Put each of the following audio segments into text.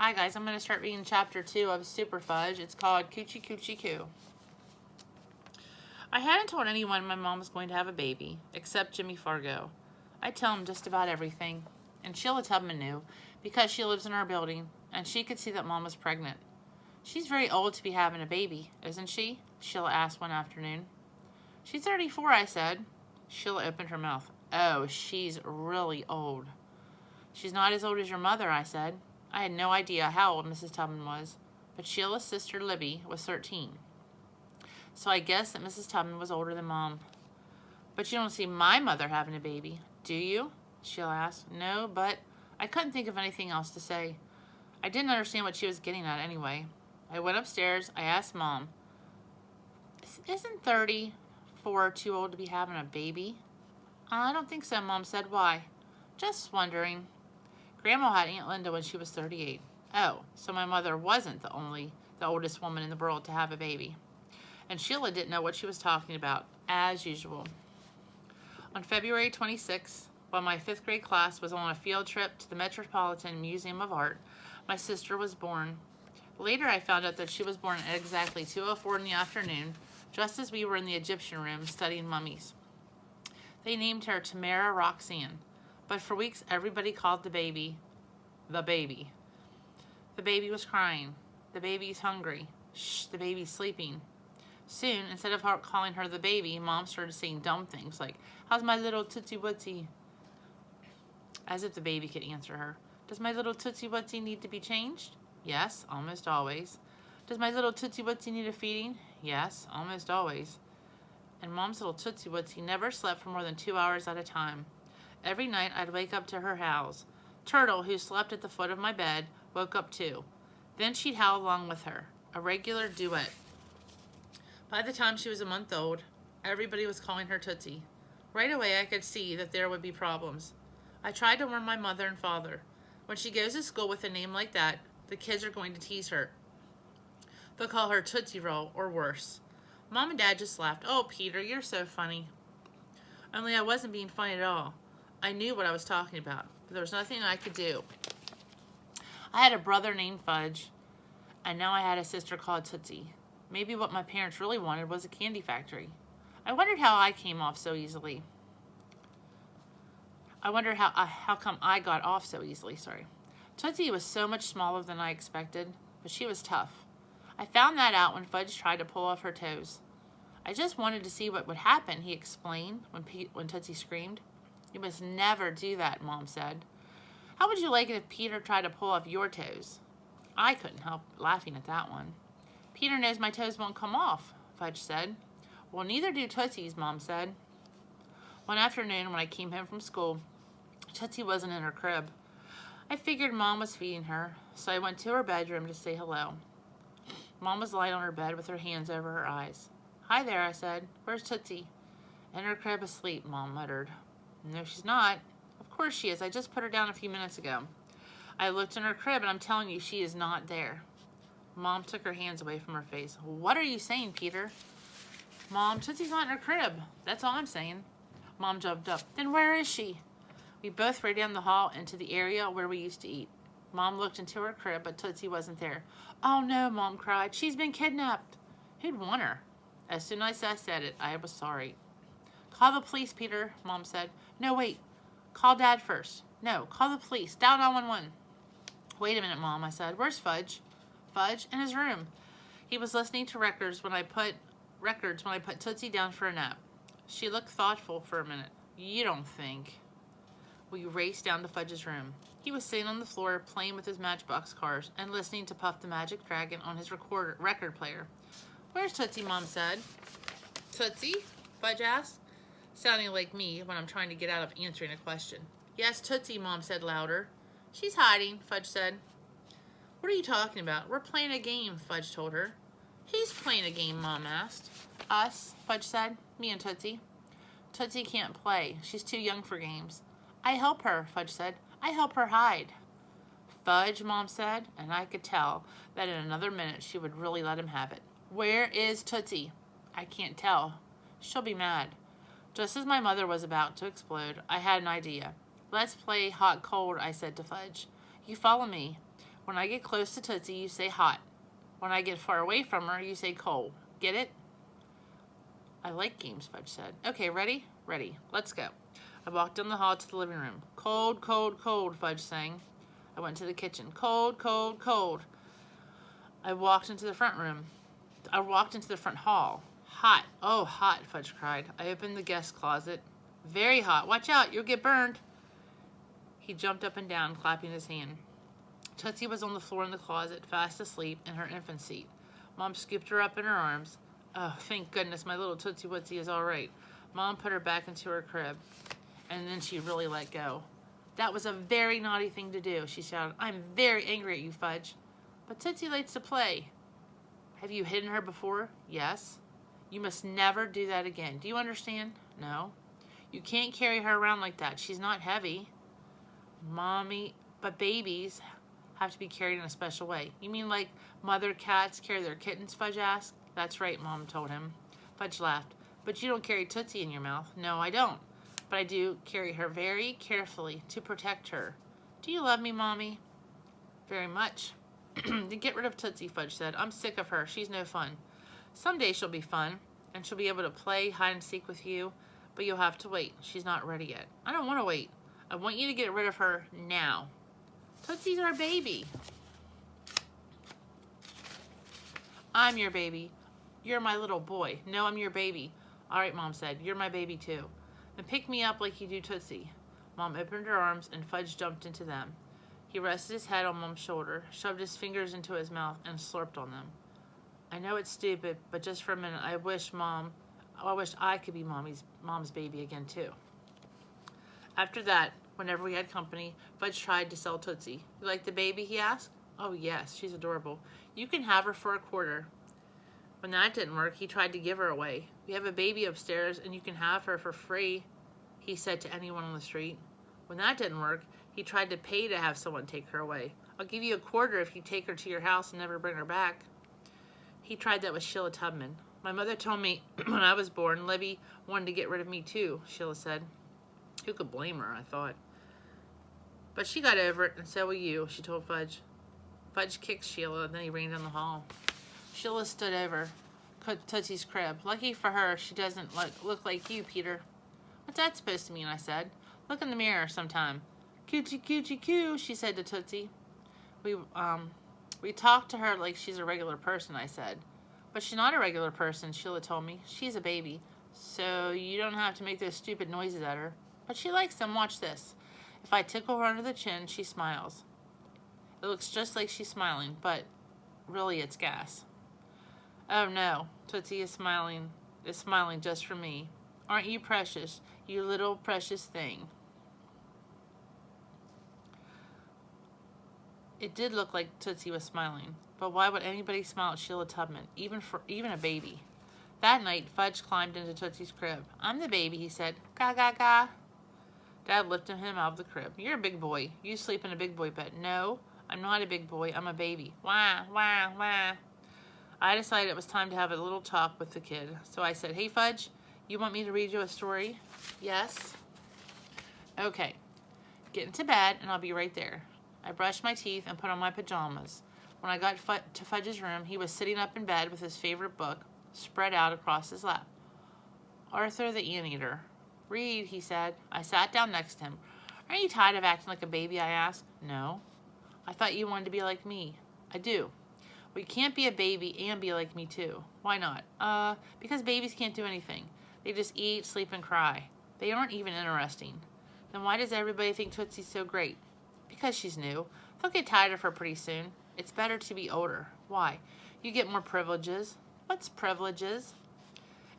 Hi guys, I'm going to start reading chapter 2 of Superfudge. It's called Coochie Coochie Coo. I hadn't told anyone my mom was going to have a baby, except Jimmy Fargo. I tell him just about everything. And Sheila Tubman knew, because she lives in our building, and she could see that Mom was pregnant. She's very old to be having a baby, isn't she? Sheila asked one afternoon. She's 34, I said. Sheila opened her mouth. Oh, she's really old. She's not as old as your mother, I said. I had no idea how old Mrs. Tubman was, but Sheila's sister Libby was 13. So I guessed that Mrs. Tubman was older than Mom. But you don't see my mother having a baby, do you? Sheila asked. No, but I couldn't think of anything else to say. I didn't understand what she was getting at anyway. I went upstairs. I asked Mom, isn't 34 too old to be having a baby? I don't think so, Mom said. Why? Just wondering. Grandma had Aunt Linda when she was 38. Oh, so my mother wasn't the oldest woman in the world to have a baby. And Sheila didn't know what she was talking about, as usual. On February 26th, while my 5th grade class was on a field trip to the Metropolitan Museum of Art, my sister was born. Later, I found out that she was born at exactly 2:04 in the afternoon, just as we were in the Egyptian room studying mummies. They named her Tamara Roxanne. But for weeks, everybody called the baby, the baby. The baby was crying. The baby's hungry. Shh, the baby's sleeping. Soon, instead of calling her the baby, Mom started saying dumb things like, how's my little tootsie wootsie? As if the baby could answer her. Does my little tootsie wootsie need to be changed? Yes, almost always. Does my little tootsie wootsie need a feeding? Yes, almost always. And Mom's little tootsie wootsie never slept for more than 2 hours at a time. Every night, I'd wake up to her howls. Turtle, who slept at the foot of my bed, woke up too. Then she'd howl along with her, a regular duet. By the time she was a month old, everybody was calling her Tootsie. Right away, I could see that there would be problems. I tried to warn my mother and father. When she goes to school with a name like that, the kids are going to tease her. They'll call her Tootsie Roll, or worse. Mom and Dad just laughed. Oh, Peter, you're so funny. Only I wasn't being funny at all. I knew what I was talking about, but there was nothing I could do. I had a brother named Fudge, and now I had a sister called Tootsie. Maybe what my parents really wanted was a candy factory. I wondered how I came off so easily. I wondered how come I got off so easily, Tootsie was so much smaller than I expected, but she was tough. I found that out when Fudge tried to pull off her toes. I just wanted to see what would happen, he explained when Tootsie screamed. You must never do that, Mom said. How would you like it if Peter tried to pull off your toes? I couldn't help laughing at that one. Peter knows my toes won't come off, Fudge said. Well, neither do Tootsie's, Mom said. One afternoon when I came home from school, Tootsie wasn't in her crib. I figured Mom was feeding her, so I went to her bedroom to say hello. Mom was lying on her bed with her hands over her eyes. Hi there, I said. Where's Tootsie? In her crib asleep, Mom muttered. No, she's not. Of course she is. I just put her down a few minutes ago. I looked in her crib, and I'm telling you, she is not there. Mom took her hands away from her face. What are you saying, Peter? Mom, Tootsie's not in her crib. That's all I'm saying. Mom jumped up. Then where is she? We both ran down the hall into the area where we used to eat. Mom looked into her crib, but Tootsie wasn't there. Oh, no, Mom cried. She's been kidnapped. Who'd want her? As soon as I said it, I was sorry. Call the police, Peter, Mom said. No, wait. Call Dad first. No, call the police. Dial 911. Wait a minute, Mom, I said. Where's Fudge? Fudge? In his room. He was listening to records when I put Tootsie down for a nap. She looked thoughtful for a minute. You don't think. We raced down to Fudge's room. He was sitting on the floor playing with his Matchbox cars and listening to Puff the Magic Dragon on his record player. Where's Tootsie, Mom said. Tootsie? Fudge asked, sounding like me when I'm trying to get out of answering a question. Yes, Tootsie, Mom said louder. She's hiding, Fudge said. What are you talking about? We're playing a game, Fudge told her. Who's playing a game, Mom asked. Us, Fudge said. Me and Tootsie. Tootsie can't play. She's too young for games. I help her, Fudge said. I help her hide. Fudge, Mom said, and I could tell that in another minute she would really let him have it. Where is Tootsie? I can't tell. She'll be mad. Just as my mother was about to explode, I had an idea. Let's play hot-cold, I said to Fudge. You follow me. When I get close to Tootsie, you say hot. When I get far away from her, you say cold. Get it? I like games, Fudge said. Okay, ready? Ready. Let's go. I walked down the hall to the living room. Cold, cold, cold, Fudge sang. I went to the kitchen. Cold, cold, cold. I walked into the front hall. Hot. Oh, hot, Fudge cried. I opened the guest closet. Very hot. Watch out, you'll get burned. He jumped up and down, clapping his hand. Tootsie was on the floor in the closet, fast asleep in her infant seat. Mom scooped her up in her arms. Oh, thank goodness my little Tootsie Wootsie is all right. Mom put her back into her crib, and then she really let go. That was a very naughty thing to do, she shouted. I'm very angry at you, Fudge. But Tootsie likes to play. Have you hidden her before? Yes. You must never do that again. Do you understand? No. You can't carry her around like that. She's not heavy. Mommy, but babies have to be carried in a special way. You mean like mother cats carry their kittens, Fudge asked. That's right, Mom told him. Fudge laughed. But you don't carry Tootsie in your mouth. No, I don't. But I do carry her very carefully to protect her. Do you love me, Mommy? Very much. Then get rid of Tootsie, Fudge said. I'm sick of her. She's no fun. Someday she'll be fun, and she'll be able to play hide and seek with you, but you'll have to wait. She's not ready yet. I don't want to wait. I want you to get rid of her now. Tootsie's our baby. I'm your baby. You're my little boy. No, I'm your baby. All right, Mom said. You're my baby, too. Then pick me up like you do Tootsie. Mom opened her arms, and Fudge jumped into them. He rested his head on Mom's shoulder, shoved his fingers into his mouth, and slurped on them. I know it's stupid, but just for a minute, I wish I could be Mom's baby again, too. After that, whenever we had company, Fudge tried to sell Tootsie. You like the baby, he asked. Oh, yes, she's adorable. You can have her for $0.25. When that didn't work, he tried to give her away. We have a baby upstairs, and you can have her for free, he said to anyone on the street. When that didn't work, he tried to pay to have someone take her away. I'll give you $0.25 if you take her to your house and never bring her back. He tried that with Sheila Tubman. My mother told me when I was born, Libby wanted to get rid of me too, Sheila said. Who could blame her, I thought. But she got over it, and so will you, she told Fudge. Fudge kicked Sheila, and then he ran down the hall. Sheila stood over Tootsie's crib. Lucky for her, she doesn't look like you, Peter. What's that supposed to mean, I said. Look in the mirror sometime. Coochie, coochie, coo, she said to Tootsie. We talk to her like she's a regular person, I said. But she's not a regular person, Sheila told me. She's a baby, so you don't have to make those stupid noises at her. But she likes them. Watch this. If I tickle her under the chin, she smiles. It looks just like she's smiling, but really it's gas. Oh no, Tootsie is smiling just for me. Aren't you precious, you little precious thing? It did look like Tootsie was smiling, but why would anybody smile at Sheila Tubman, even a baby? That night, Fudge climbed into Tootsie's crib. I'm the baby, he said. Ga, ga, ga. Dad lifted him out of the crib. You're a big boy. You sleep in a big boy bed. No, I'm not a big boy. I'm a baby. Wah, wah, wah. I decided it was time to have a little talk with the kid. So I said, hey, Fudge, you want me to read you a story? Yes. Okay. Get into bed, and I'll be right there. I brushed my teeth and put on my pajamas. When I got to Fudge's room, he was sitting up in bed with his favorite book spread out across his lap. Arthur the Anteater. Read, he said. I sat down next to him. Aren't you tired of acting like a baby, I asked. No. I thought you wanted to be like me. I do. Well, you can't be a baby and be like me, too. Why not? Because babies can't do anything. They just eat, sleep, and cry. They aren't even interesting. Then why does everybody think Tootsie's so great? Because she's new. They'll get tired of her pretty soon. It's better to be older. Why? You get more privileges. What's privileges?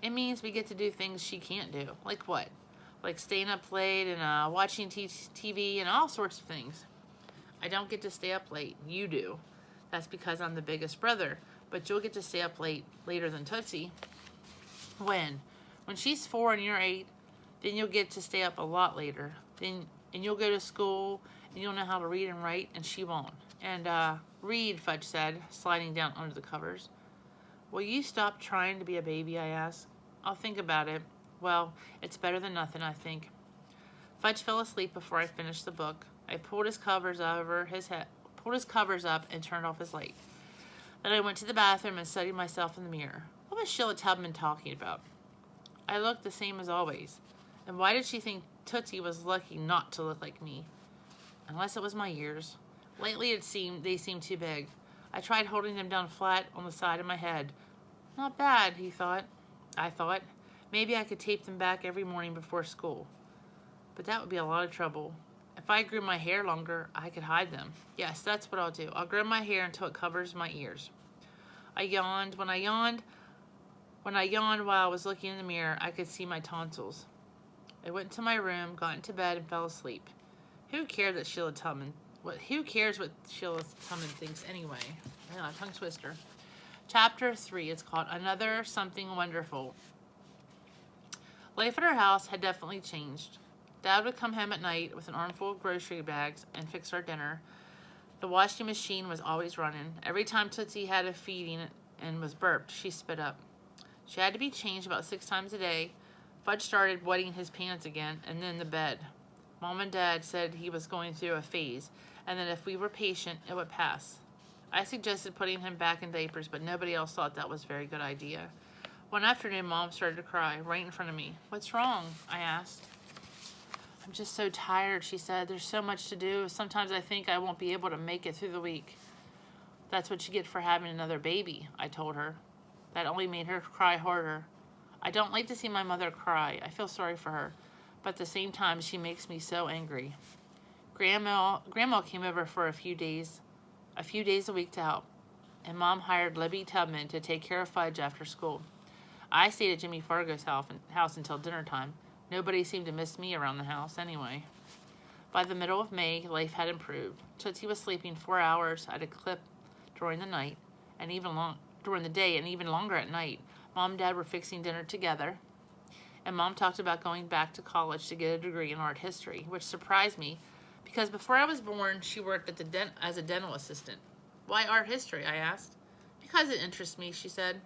It means we get to do things she can't do. Like what? Like staying up late and watching TV and all sorts of things. I don't get to stay up late. You do. That's because I'm the biggest brother. But you'll get to stay up later than Tootsie. When? When she's 4 and you're 8, then you'll get to stay up a lot later. And you'll go to school, and you'll know how to read and write, and she won't. And, read, Fudge said, sliding down under the covers. Will you stop trying to be a baby, I asked. I'll think about it. Well, it's better than nothing, I think. Fudge fell asleep before I finished the book. I pulled his covers over his head, pulled his covers up, and turned off his light. Then I went to the bathroom and studied myself in the mirror. What was Sheila Tubman talking about? I looked the same as always. And why did she think Tootsie was lucky not to look like me? Unless it was my ears. Lately they seemed too big. I tried holding them down flat on the side of my head. Not bad, I thought. Maybe I could tape them back every morning before school. But that would be a lot of trouble. If I grew my hair longer, I could hide them. Yes, that's what I'll do. I'll grow my hair until it covers my ears. I yawned. When I yawned while I was looking in the mirror, I could see my tonsils. I went to my room, got into bed, and fell asleep. Who cares what Sheila Tubman thinks anyway? Tongue twister. Chapter 3. It's called Another Something Wonderful. Life at our house had definitely changed. Dad would come home at night with an armful of grocery bags and fix our dinner. The washing machine was always running. Every time Tootsie had a feeding and was burped, she spit up. She had to be changed about 6 times a day. Fudge started wetting his pants again, and then the bed. Mom and Dad said he was going through a phase, and that if we were patient, it would pass. I suggested putting him back in diapers, but nobody else thought that was a very good idea. One afternoon, Mom started to cry right in front of me. What's wrong? I asked. I'm just so tired, she said. There's so much to do. Sometimes I think I won't be able to make it through the week. That's what you get for having another baby, I told her. That only made her cry harder. I don't like to see my mother cry. I feel sorry for her. But at the same time, she makes me so angry. Grandma came over for a few days a week to help. And Mom hired Libby Tubman to take care of Fudge after school. I stayed at Jimmy Fargo's house until dinner time. Nobody seemed to miss me around the house anyway. By the middle of May, life had improved. Tootsie was sleeping 4 hours at a clip during the night, and during the day, and even longer at night. Mom and Dad were fixing dinner together, and Mom talked about going back to college to get a degree in art history, which surprised me because before I was born, she worked as a dental assistant. Why art history? I asked. Because it interests me, she said.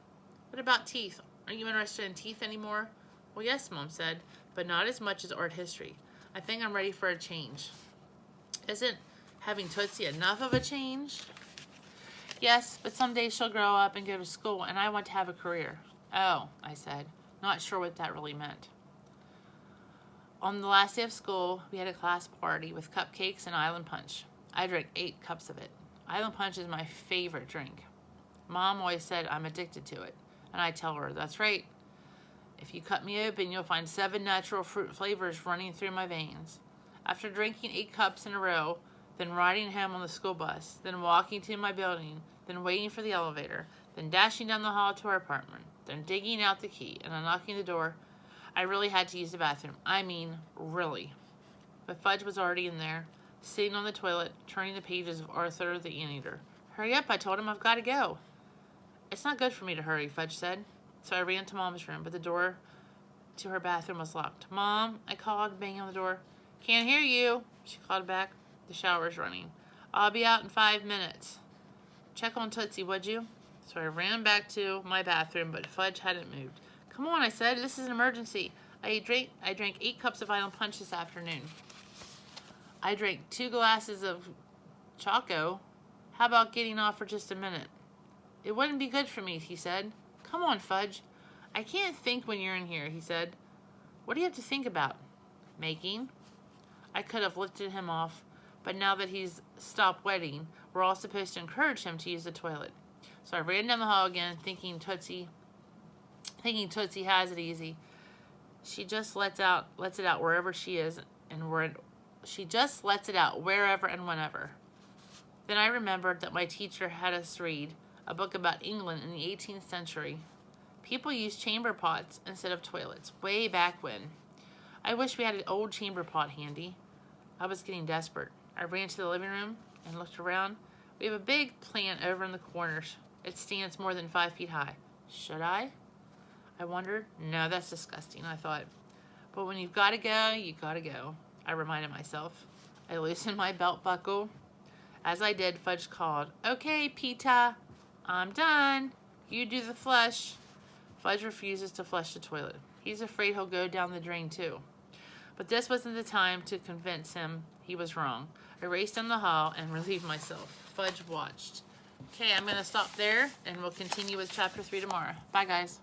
What about teeth? Are you interested in teeth anymore? Well, yes, Mom said, but not as much as art history. I think I'm ready for a change. Isn't having Tootsie enough of a change? Yes, but someday she'll grow up and go to school, and I want to have a career. Oh, I said, not sure what that really meant. On the last day of school, we had a class party with cupcakes and island punch. I drank 8 cups of it. Island punch is my favorite drink. Mom always said I'm addicted to it, and I tell her, that's right. If you cut me open, you'll find 7 natural fruit flavors running through my veins. After drinking 8 cups in a row, then riding home on the school bus, then walking to my building, then waiting for the elevator, then dashing down the hall to our apartment, then digging out the key and unlocking the door, I really had to use the bathroom. I mean, really. But Fudge was already in there, sitting on the toilet, turning the pages of Arthur the Anteater. Hurry up, I told him, I've got to go. It's not good for me to hurry, Fudge said. So I ran to Mom's room, but the door to her bathroom was locked. Mom, I called, banging on the door. Can't hear you, she called back. The shower's running. I'll be out in 5 minutes. Check on Tootsie, would you? So I ran back to my bathroom, but Fudge hadn't moved. Come on, I said. This is an emergency. I drank 8 cups of island punch this afternoon. I drank 2 glasses of Choco. How about getting off for just a minute? It wouldn't be good for me, he said. Come on, Fudge. I can't think when you're in here, he said. What do you have to think about? Making? I could have lifted him off, but now that he's stopped wetting, we're all supposed to encourage him to use the toilet. So I ran down the hall again, thinking Tootsie has it easy. She just lets it out wherever she is, and she just lets it out wherever and whenever. Then I remembered that my teacher had us read a book about England in the 18th century. People used chamber pots instead of toilets, way back when. I wish we had an old chamber pot handy. I was getting desperate. I ran to the living room and looked around. We have a big plant over in the corners. It stands more than 5 feet high. Should I? I wondered. No, that's disgusting, I thought. But when you've got to go, you got to go, I reminded myself. I loosened my belt buckle. As I did, Fudge called, Okay, Pita, I'm done. You do the flush. Fudge refuses to flush the toilet. He's afraid he'll go down the drain too. But this wasn't the time to convince him he was wrong. I raced in the hall and relieved myself. Fudge watched. Okay, I'm going to stop there, and we'll continue with Chapter 3 tomorrow. Bye, guys.